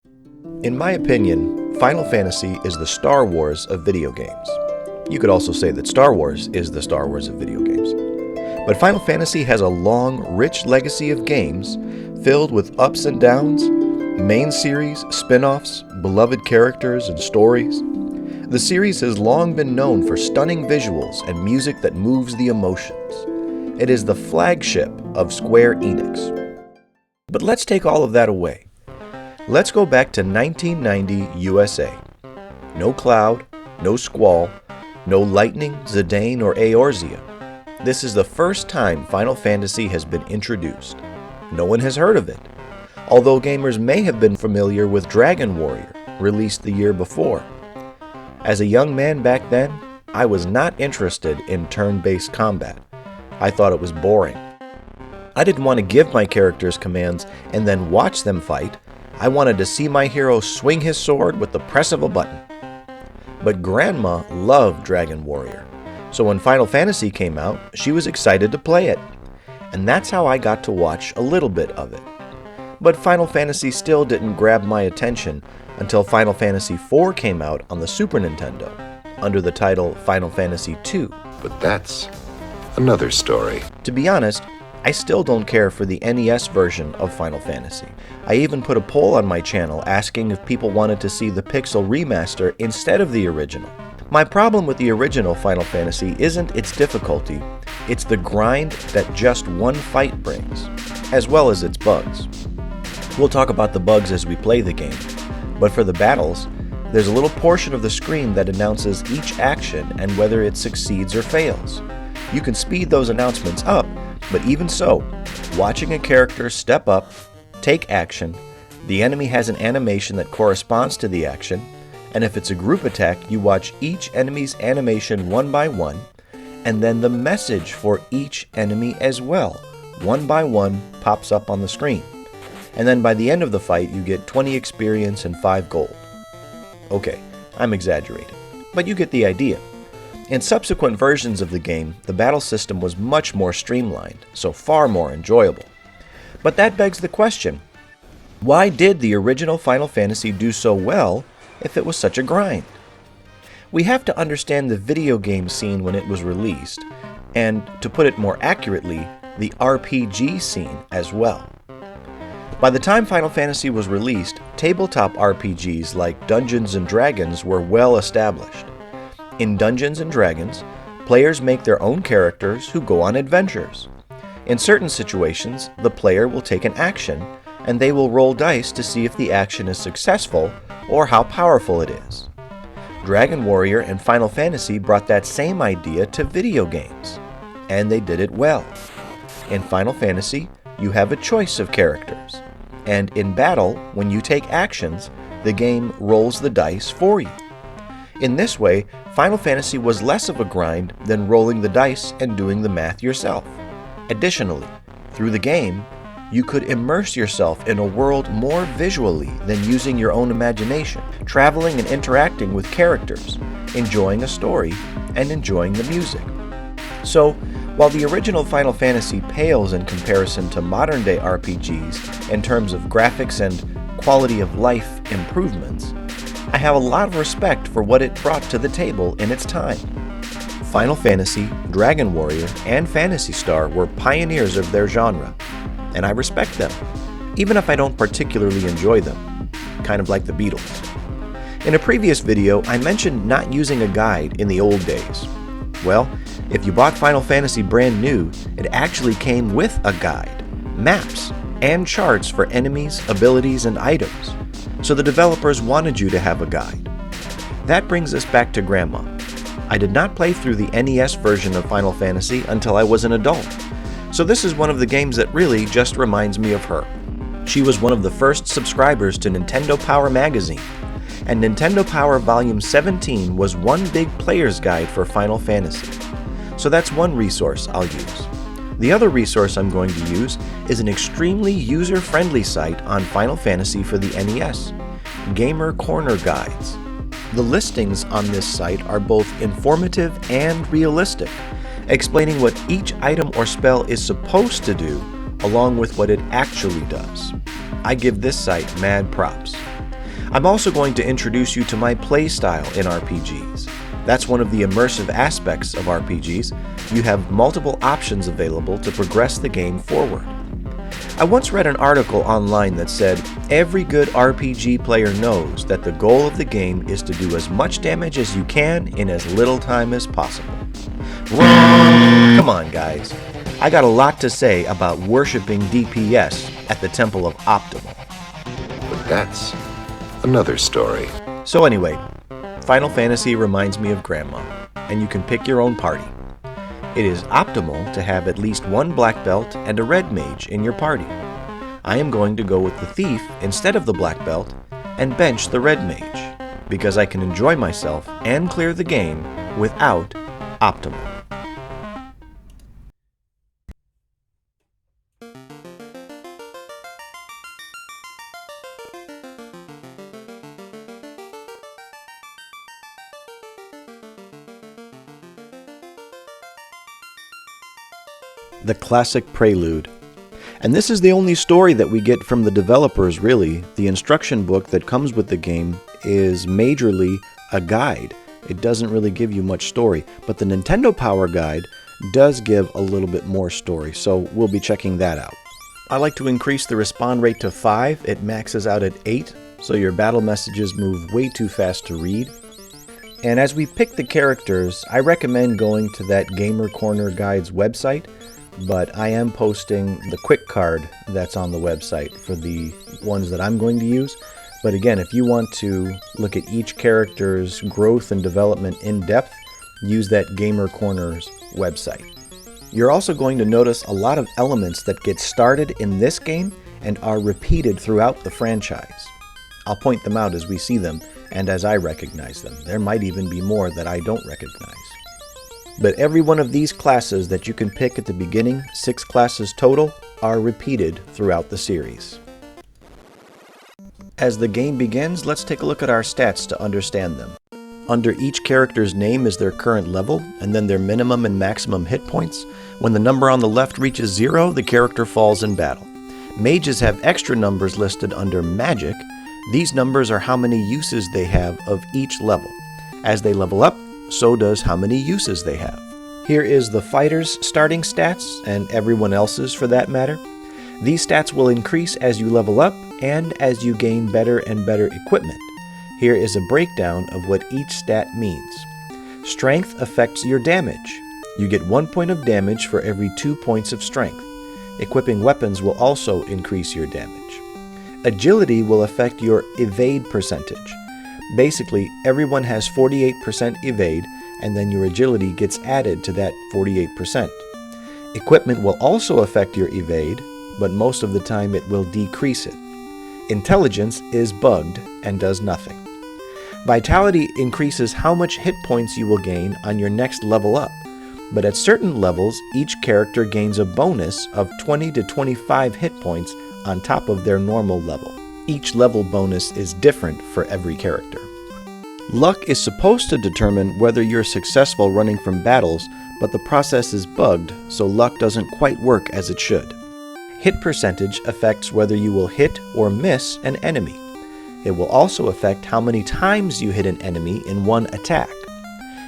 In my opinion, Final Fantasy is the Star Wars of video games. You could also say that Star Wars is the Star Wars of video games. But Final Fantasy has a long, rich legacy of games filled with ups and downs, main series, spin-offs, beloved characters, and stories. The series has long been known for stunning visuals and music that moves the emotions. It is the flagship of Square Enix. But let's take all of that away. Let's go back to 1990 USA. No Cloud, no Squall, no Lightning, Zidane, or Eorzea. This is the first time Final Fantasy has been introduced. No one has heard of it, although gamers may have been familiar with Dragon Warrior, released the year before. As a young man back then, I was not interested in turn-based combat. I thought it was boring. I didn't want to give my characters commands and then watch them fight. I wanted to see my hero swing his sword with the press of a button. But Grandma loved Dragon Warrior, so when Final Fantasy came out, she was excited to play it. And that's how I got to watch a little bit of it. But Final Fantasy still didn't grab my attention until Final Fantasy IV came out on the Super Nintendo, under the title Final Fantasy II. But that's another story. To be honest, I still don't care for the NES version of Final Fantasy. I even put a poll on my channel asking if people wanted to see the Pixel remaster instead of the original. My problem with the original Final Fantasy isn't its difficulty, it's the grind that just one fight brings, as well as its bugs. We'll talk about the bugs as we play the game, but for the battles, there's a little portion of the screen that announces each action and whether it succeeds or fails. You can speed those announcements up, but even so, watching a character step up, take action, the enemy has an animation that corresponds to the action, and if it's a group attack, you watch each enemy's animation one by one, and then the message for each enemy as well, one by one, pops up on the screen. And then by the end of the fight, you get 20 experience and 5 gold. Okay, I'm exaggerating, but you get the idea. In subsequent versions of the game, the battle system was much more streamlined, so far more enjoyable. But that begs the question, why did the original Final Fantasy do so well if it was such a grind? We have to understand the video game scene when it was released, and to put it more accurately, the RPG scene as well. By the time Final Fantasy was released, tabletop RPGs like Dungeons & Dragons were well established. In Dungeons & Dragons, players make their own characters who go on adventures. In certain situations, the player will take an action, and they will roll dice to see if the action is successful or how powerful it is. Dragon Warrior and Final Fantasy brought that same idea to video games, and they did it well. In Final Fantasy, you have a choice of characters, and in battle, when you take actions, the game rolls the dice for you. In this way, Final Fantasy was less of a grind than rolling the dice and doing the math yourself. Additionally, through the game, you could immerse yourself in a world more visually than using your own imagination, traveling and interacting with characters, enjoying a story, and enjoying the music. So, while the original Final Fantasy pales in comparison to modern-day RPGs in terms of graphics and quality of life improvements, I have a lot of respect for what it brought to the table in its time. Final Fantasy, Dragon Warrior, and Phantasy Star were pioneers of their genre, and I respect them, even if I don't particularly enjoy them, kind of like the Beatles. In a previous video, I mentioned not using a guide in the old days. Well, if you bought Final Fantasy brand new, it actually came with a guide, maps, and charts for enemies, abilities, and items. So the developers wanted you to have a guide. That brings us back to Grandma. I did not play through the NES version of Final Fantasy until I was an adult, so this is one of the games that really just reminds me of her. She was one of the first subscribers to Nintendo Power magazine, and Nintendo Power Volume 17 was one big player's guide for Final Fantasy. So that's one resource I'll use. The other resource I'm going to use is an extremely user-friendly site on Final Fantasy for the NES, Gamer Corner Guides. The listings on this site are both informative and realistic, explaining what each item or spell is supposed to do, along with what it actually does. I give this site mad props. I'm also going to introduce you to my play style in RPGs. That's one of the immersive aspects of RPGs. You have multiple options available to progress the game forward. I once read an article online that said, every good RPG player knows that the goal of the game is to do as much damage as you can in as little time as possible. Wrong! Come on, guys. I got a lot to say about worshipping DPS at the Temple of Optimal. But that's another story. So anyway, Final Fantasy reminds me of Grandma, and you can pick your own party. It is optimal to have at least one black belt and a red mage in your party. I am going to go with the thief instead of the black belt and bench the red mage, because I can enjoy myself and clear the game without optimal. The classic prelude. And this is the only story that we get from the developers, really. The instruction book that comes with the game is majorly a guide. It doesn't really give you much story, but the Nintendo Power Guide does give a little bit more story, so we'll be checking that out. I like to increase the respawn rate to 5. It maxes out at 8, so your battle messages move way too fast to read. And as we pick the characters, I recommend going to that Gamer Corner Guide's website, but I am posting the quick card that's on the website for the ones that I'm going to use. But again, if you want to look at each character's growth and development in depth, use that Gamer Corner's website. You're also going to notice a lot of elements that get started in this game and are repeated throughout the franchise. I'll point them out as we see them and as I recognize them. There might even be more that I don't recognize. But every one of these classes that you can pick at the beginning, 6 classes total, are repeated throughout the series. As the game begins, let's take a look at our stats to understand them. Under each character's name is their current level, and then their minimum and maximum hit points. When the number on the left reaches 0, the character falls in battle. Mages have extra numbers listed under Magic. These numbers are how many uses they have of each level. As they level up, so does how many uses they have. Here is the fighter's starting stats, and everyone else's for that matter. These stats will increase as you level up and as you gain better and better equipment. Here is a breakdown of what each stat means. Strength affects your damage. You get 1 point of damage for every 2 points of strength. Equipping weapons will also increase your damage. Agility will affect your evade percentage. Basically, everyone has 48% evade, and then your agility gets added to that 48%. Equipment will also affect your evade, but most of the time it will decrease it. Intelligence is bugged and does nothing. Vitality increases how much hit points you will gain on your next level up, but at certain levels, each character gains a bonus of 20 to 25 hit points on top of their normal level. Each level bonus is different for every character. Luck is supposed to determine whether you're successful running from battles, but the process is bugged, so luck doesn't quite work as it should. Hit percentage affects whether you will hit or miss an enemy. It will also affect how many times you hit an enemy in one attack.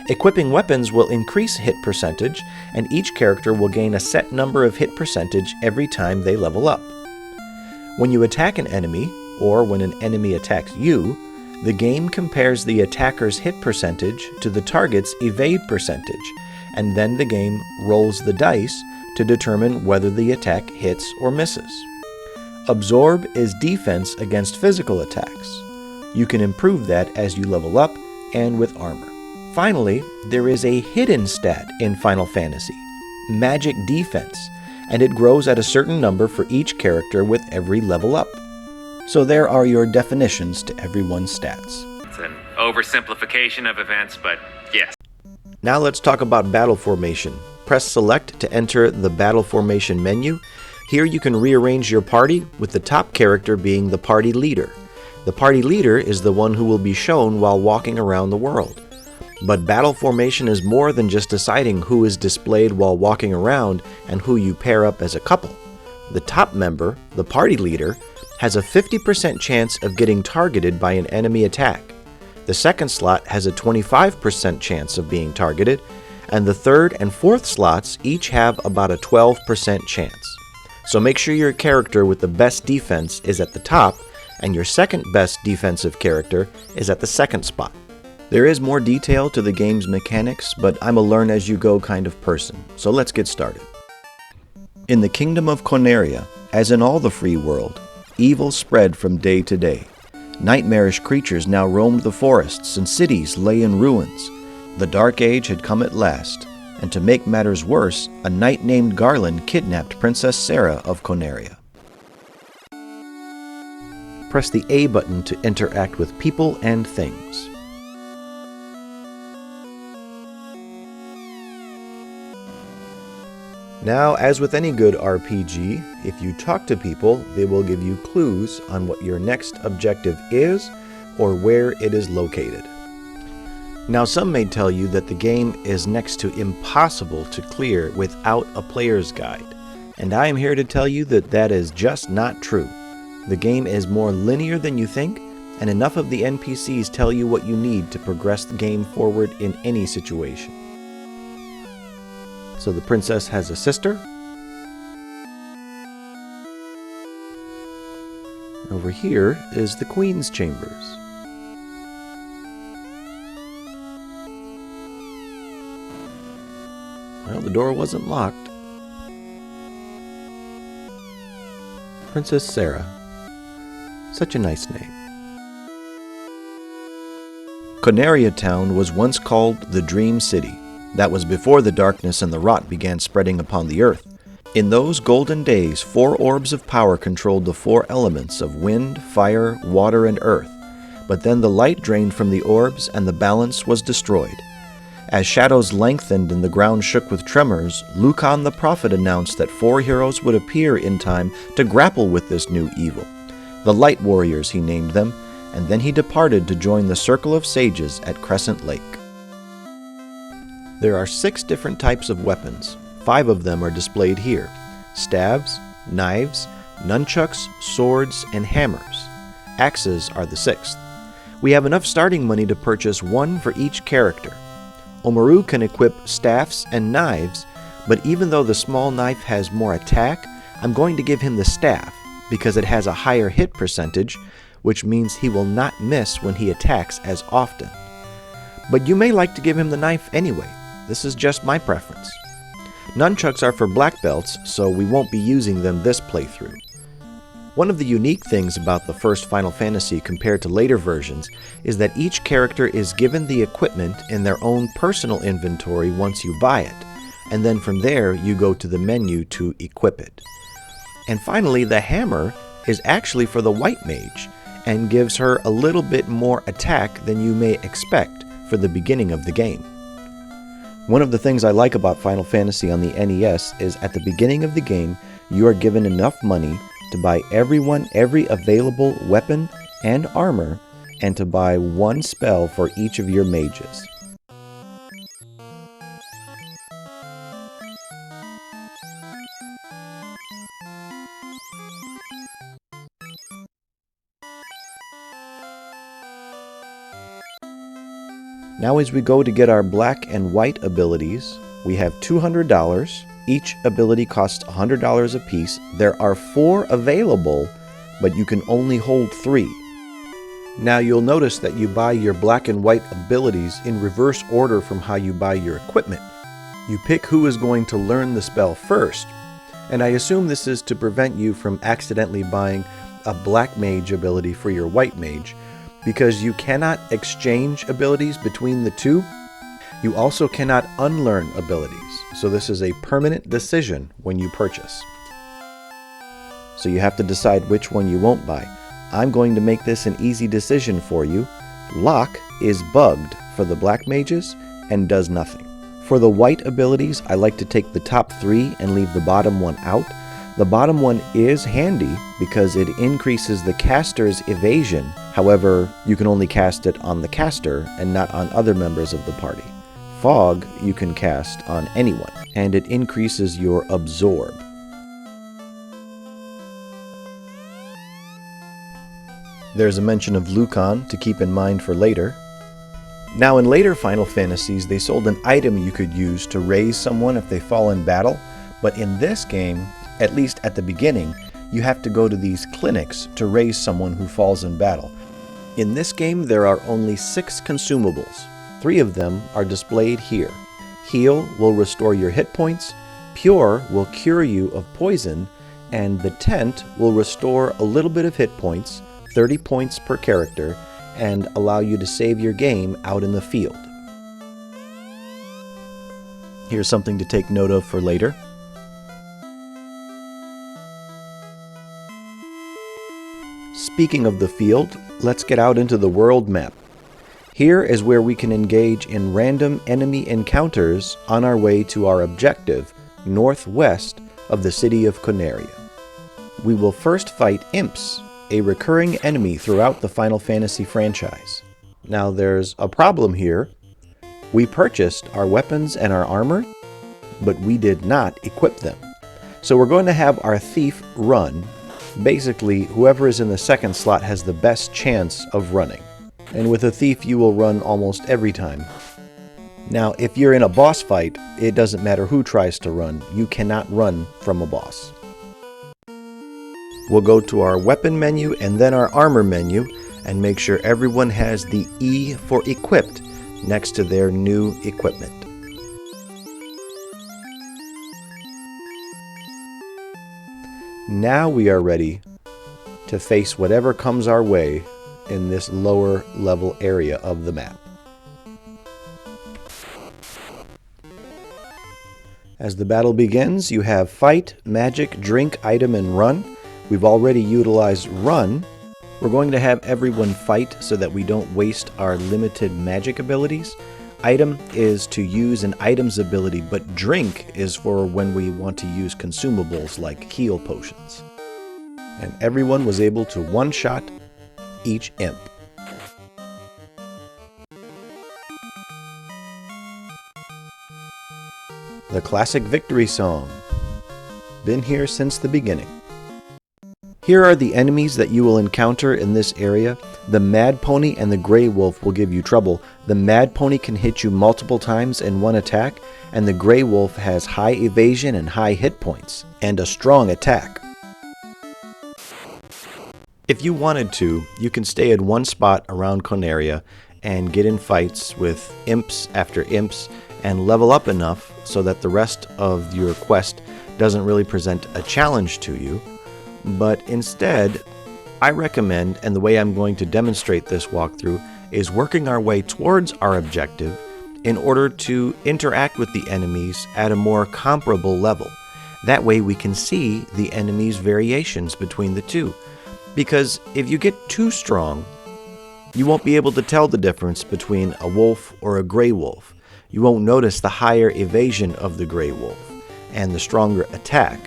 Equipping weapons will increase hit percentage, and each character will gain a set number of hit percentage every time they level up. When you attack an enemy, or when an enemy attacks you, the game compares the attacker's hit percentage to the target's evade percentage, and then the game rolls the dice to determine whether the attack hits or misses. Absorb is defense against physical attacks. You can improve that as you level up and with armor. Finally, there is a hidden stat in Final Fantasy, Magic Defense, and it grows at a certain number for each character with every level up. So there are your definitions to everyone's stats. It's an oversimplification of events, but yes. Now let's talk about battle formation. Press select to enter the battle formation menu. Here you can rearrange your party with the top character being the party leader. The party leader is the one who will be shown while walking around the world. But battle formation is more than just deciding who is displayed while walking around and who you pair up as a couple. The top member, the party leader, has a 50% chance of getting targeted by an enemy attack. The second slot has a 25% chance of being targeted, and the third and fourth slots each have about a 12% chance. So make sure your character with the best defense is at the top, and your second best defensive character is at the second spot. There is more detail to the game's mechanics, but I'm a learn-as-you-go kind of person, so let's get started. In the kingdom of Corneria, as in all the free world, evil spread from day to day. Nightmarish creatures now roamed the forests, and cities lay in ruins. The Dark Age had come at last, and to make matters worse, a knight named Garland kidnapped Princess Sarah of Corneria. Press the A button to interact with people and things. Now, as with any good RPG, if you talk to people, they will give you clues on what your next objective is or where it is located. Now, some may tell you that the game is next to impossible to clear without a player's guide, and I am here to tell you that that is just not true. The game is more linear than you think, and enough of the NPCs tell you what you need to progress the game forward in any situation. So the princess has a sister. Over here is the Queen's Chambers. Well, the door wasn't locked. Princess Sarah. Such a nice name. Corneria Town was once called the Dream City. That was before the darkness and the rot began spreading upon the earth. In those golden days, 4 orbs of power controlled the 4 elements of wind, fire, water, and earth. But then the light drained from the orbs and the balance was destroyed. As shadows lengthened and the ground shook with tremors, Lucan the prophet announced that 4 heroes would appear in time to grapple with this new evil. The Light Warriors, he named them, and then he departed to join the Circle of Sages at Crescent Lake. There are 6 different types of weapons. 5 of them are displayed here: staves, knives, nunchucks, swords, and hammers. Axes are the 6th. We have enough starting money to purchase 1 for each character. Omaru can equip staffs and knives, but even though the small knife has more attack, I'm going to give him the staff because it has a higher hit percentage, which means he will not miss when he attacks as often. But you may like to give him the knife anyway. This is just my preference. Nunchucks are for black belts, so we won't be using them this playthrough. One of the unique things about the first Final Fantasy compared to later versions is that each character is given the equipment in their own personal inventory once you buy it, and then from there you go to the menu to equip it. And finally, the hammer is actually for the white mage and gives her a little bit more attack than you may expect for the beginning of the game. One of the things I like about Final Fantasy on the NES is at the beginning of the game, you are given enough money to buy everyone every available weapon and armor, and to buy 1 spell for each of your mages. Now as we go to get our black and white abilities, we have $200. Each ability costs $100 apiece. There are 4 available, but you can only hold 3. Now you'll notice that you buy your black and white abilities in reverse order from how you buy your equipment. You pick who is going to learn the spell first, and I assume this is to prevent you from accidentally buying a black mage ability for your white mage, because you cannot exchange abilities between the two. You also cannot unlearn abilities, so this is a permanent decision when you purchase. So you have to decide which one you won't buy. I'm going to make this an easy decision for you. Lock is bugged for the black mages and does nothing. For the white abilities, I like to take the top 3 and leave the bottom one out. The bottom one is handy because it increases the caster's evasion. However, you can only cast it on the caster and not on other members of the party. Fog you can cast on anyone, and it increases your absorb. There's a mention of Lucan to keep in mind for later. Now in later Final Fantasies, they sold an item you could use to raise someone if they fall in battle, but in this game, at least at the beginning, you have to go to these clinics to raise someone who falls in battle. In this game, there are only 6 consumables. 3 of them are displayed here. Heal will restore your hit points, Pure will cure you of poison, and the Tent will restore a little bit of hit points, 30 points per character, and allow you to save your game out in the field. Here's something to take note of for later. Speaking of the field, let's get out into the world map. Here is where we can engage in random enemy encounters on our way to our objective, northwest of the city of Coneria. We will first fight Imps, a recurring enemy throughout the Final Fantasy franchise. Now there's a problem here. We purchased our weapons and our armor, but we did not equip them. So we're going to have our thief run. Basically, whoever is in the second slot has the best chance of running. And with a thief, you will run almost every time. Now, if you're in a boss fight, it doesn't matter who tries to run. You cannot run from a boss. We'll go to our weapon menu and then our armor menu and make sure everyone has the E for equipped next to their new equipment. Now we are ready to face whatever comes our way in this lower level area of the map. As the battle begins, you have fight, magic, drink, item, and run. We've already utilized run. We're going to have everyone fight so that we don't waste our limited magic abilities. Item is to use an item's ability, but drink is for when we want to use consumables like heal potions. And everyone was able to one-shot each imp. The classic victory song. Been here since the beginning. Here are the enemies that you will encounter in this area. The Mad Pony and the Grey Wolf will give you trouble. The Mad Pony can hit you multiple times in one attack, and the Grey Wolf has high evasion and high hit points, and a strong attack. If you wanted to, you can stay at one spot around Coneria and get in fights with imps after imps and level up enough so that the rest of your quest doesn't really present a challenge to you. But instead, I recommend, and the way I'm going to demonstrate this walkthrough, is working our way towards our objective in order to interact with the enemies at a more comparable level. That way we can see the enemies' variations between the two. Because if you get too strong, you won't be able to tell the difference between a wolf or a gray wolf. You won't notice the higher evasion of the gray wolf and the stronger attack.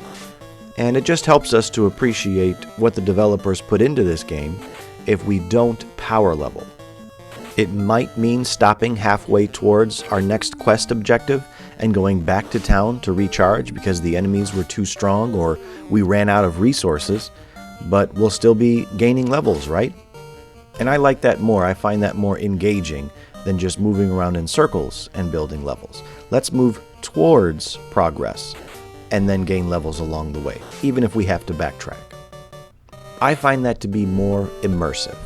And it just helps us to appreciate what the developers put into this game if we don't power level. It might mean stopping halfway towards our next quest objective and going back to town to recharge because the enemies were too strong or we ran out of resources, but we'll still be gaining levels, right? And I like that more. I find that more engaging than just moving around in circles and building levels. Let's move towards progress and then gain levels along the way, even if we have to backtrack. I find that to be more immersive.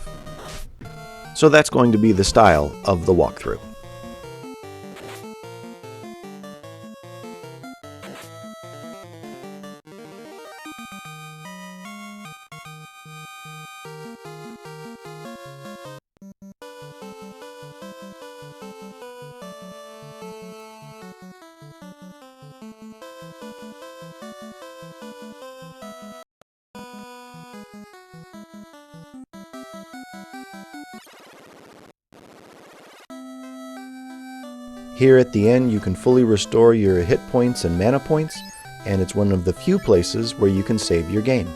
So that's going to be the style of the walkthrough. Here at the end, you can fully restore your hit points and mana points, and it's one of the few places where you can save your game.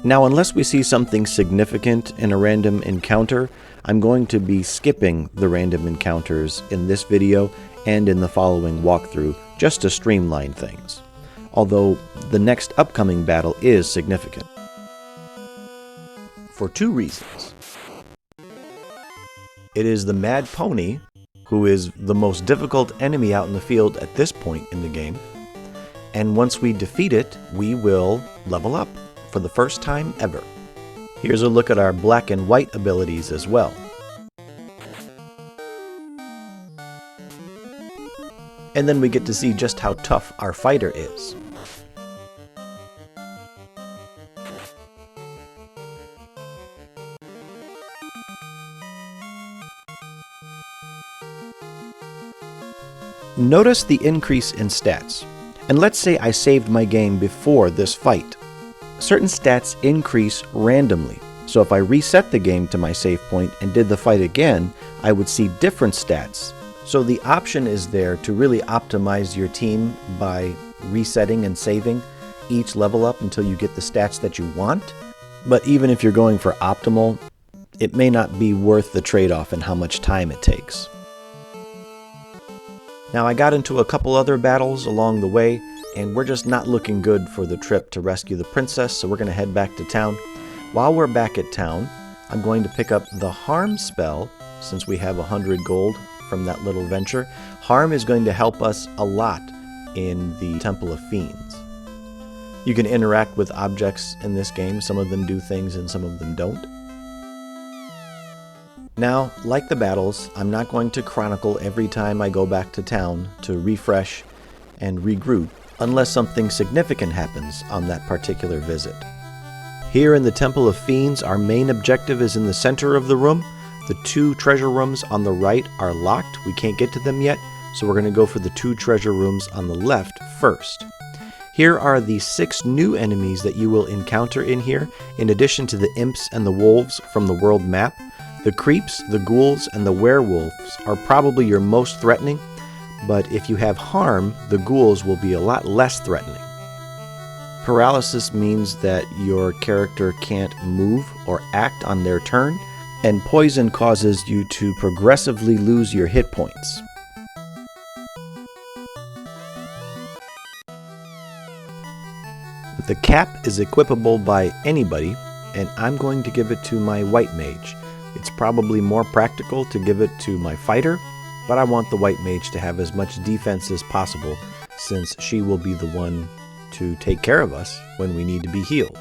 Now, unless we see something significant in a random encounter, I'm going to be skipping the random encounters in this video and in the following walkthrough just to streamline things, although the next upcoming battle is significant. For two reasons. It is the Mad Pony, who is the most difficult enemy out in the field at this point in the game, and once we defeat it, we will level up for the first time ever. Here's a look at our black and white abilities as well. And then we get to see just how tough our fighter is. Notice the increase in stats. And let's say I saved my game before this fight. Certain stats increase randomly. So if I reset the game to my save point and did the fight again, I would see different stats. So the option is there to really optimize your team by resetting and saving each level up until you get the stats that you want. But even if you're going for optimal, it may not be worth the trade-off in how much time it takes. Now I got into a couple other battles along the way, and we're just not looking good for the trip to rescue the princess, so we're going to head back to town. While we're back at town, I'm going to pick up the Harm spell, since we have 100 gold from that little venture. Harm is going to help us a lot in the Temple of Fiends. You can interact with objects in this game. Some of them do things and some of them don't. Now, like the battles, I'm not going to chronicle every time I go back to town to refresh and regroup, unless something significant happens on that particular visit. Here in the Temple of Fiends, our main objective is in the center of the room. The two treasure rooms on the right are locked. We can't get to them yet, so we're going to go for the two treasure rooms on the left first. Here are the 6 new enemies that you will encounter in here, in addition to the imps and the wolves from the world map. The creeps, the ghouls, and the werewolves are probably your most threatening, but if you have Harm, the ghouls will be a lot less threatening. Paralysis means that your character can't move or act on their turn, and poison causes you to progressively lose your hit points. The cap is equipable by anybody, and I'm going to give it to my white mage. It's probably more practical to give it to my fighter, but I want the white mage to have as much defense as possible, since she will be the one to take care of us when we need to be healed.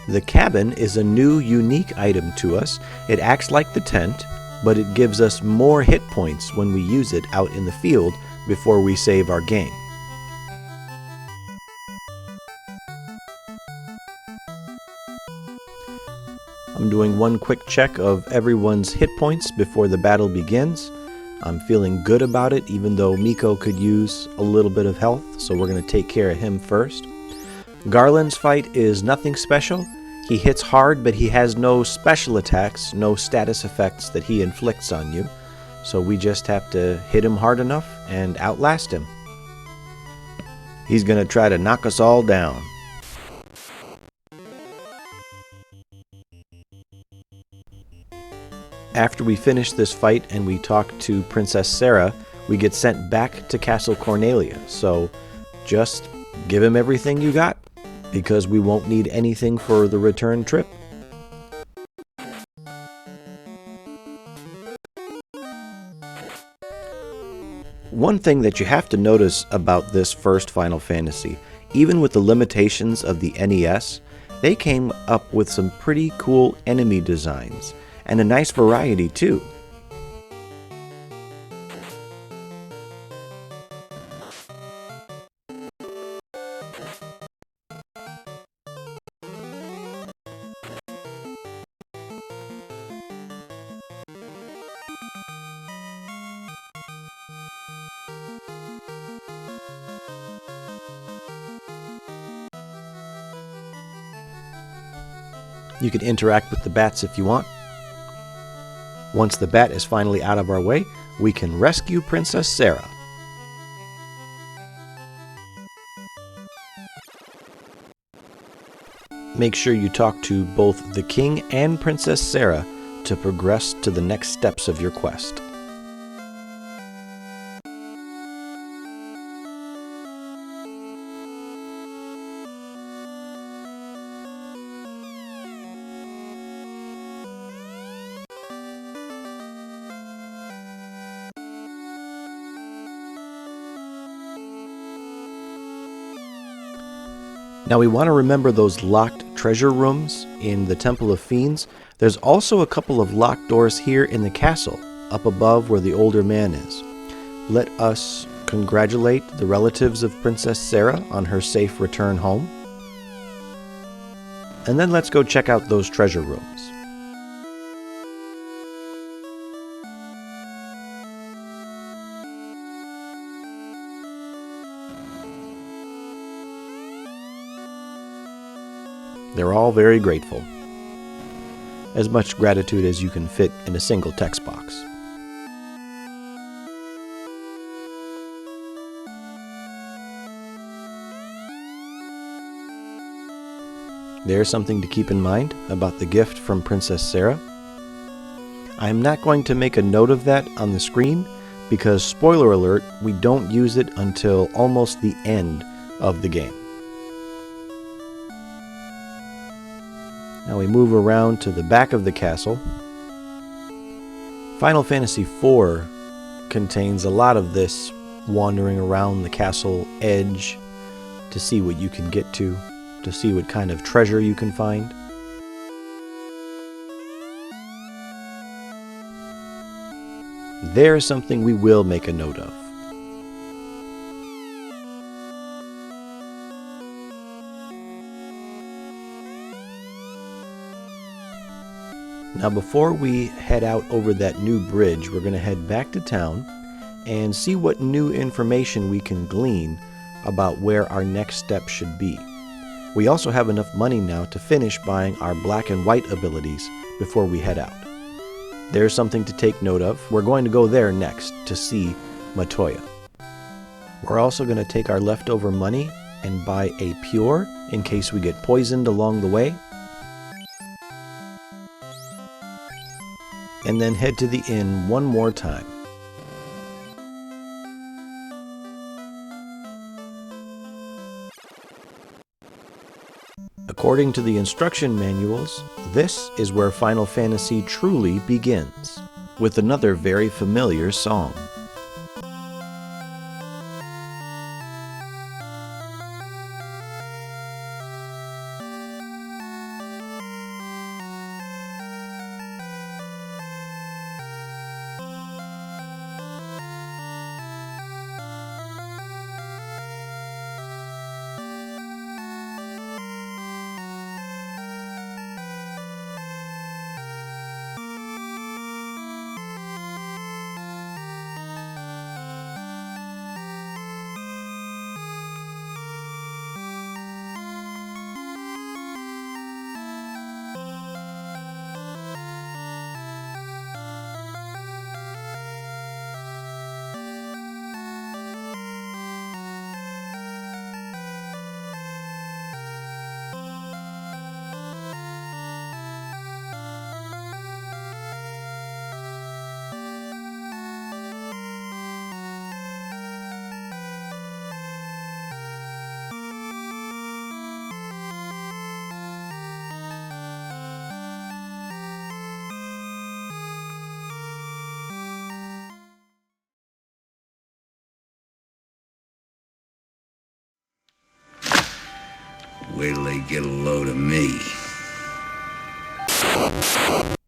The cabin is a new, unique item to us. It acts like the tent, but it gives us more hit points when we use it out in the field before we save our game. I'm doing one quick check of everyone's hit points before the battle begins. I'm feeling good about it, even though Miko could use a little bit of health, so we're going to take care of him first. Garland's Fight is nothing special. He hits hard, but he has no special attacks, no status effects that he inflicts on you. So we just have to hit him hard enough and outlast him. He's going to try to knock us all down. After we finish this fight and we talk to Princess Sarah, we get sent back to Castle Cornelia. So just give him everything you got, because we won't need anything for the return trip. One thing that you have to notice about this first Final Fantasy, even with the limitations of the NES, they came up with some pretty cool enemy designs, and a nice variety too. You can interact with the bats if you want. Once the bat is finally out of our way, we can rescue Princess Sarah. Make sure you talk to both the King and Princess Sarah to progress to the next steps of your quest. Now we want to remember those locked treasure rooms in the Temple of Fiends. There's also a couple of locked doors here in the castle, up above where the older man is. Let us congratulate the relatives of Princess Sarah on her safe return home. And then let's go check out those treasure rooms. They're all very grateful. As much gratitude as you can fit in a single text box. There's something to keep in mind about the gift from Princess Sarah. I'm not going to make a note of that on the screen because, spoiler alert, we don't use it until almost the end of the game. Now we move around to the back of the castle. Final Fantasy IV contains a lot of this wandering around the castle edge to see what you can get to see what kind of treasure you can find. There's something we will make a note of. Now before we head out over that new bridge, we're going to head back to town and see what new information we can glean about where our next step should be. We also have enough money now to finish buying our black and white abilities before we head out. There's something to take note of. We're going to go there next to see Matoya. We're also going to take our leftover money and buy a Pure in case we get poisoned along the way. And then head to the inn one more time. According to the instruction manuals, this is where Final Fantasy truly begins, with another very familiar song. Wait till they get a load of me.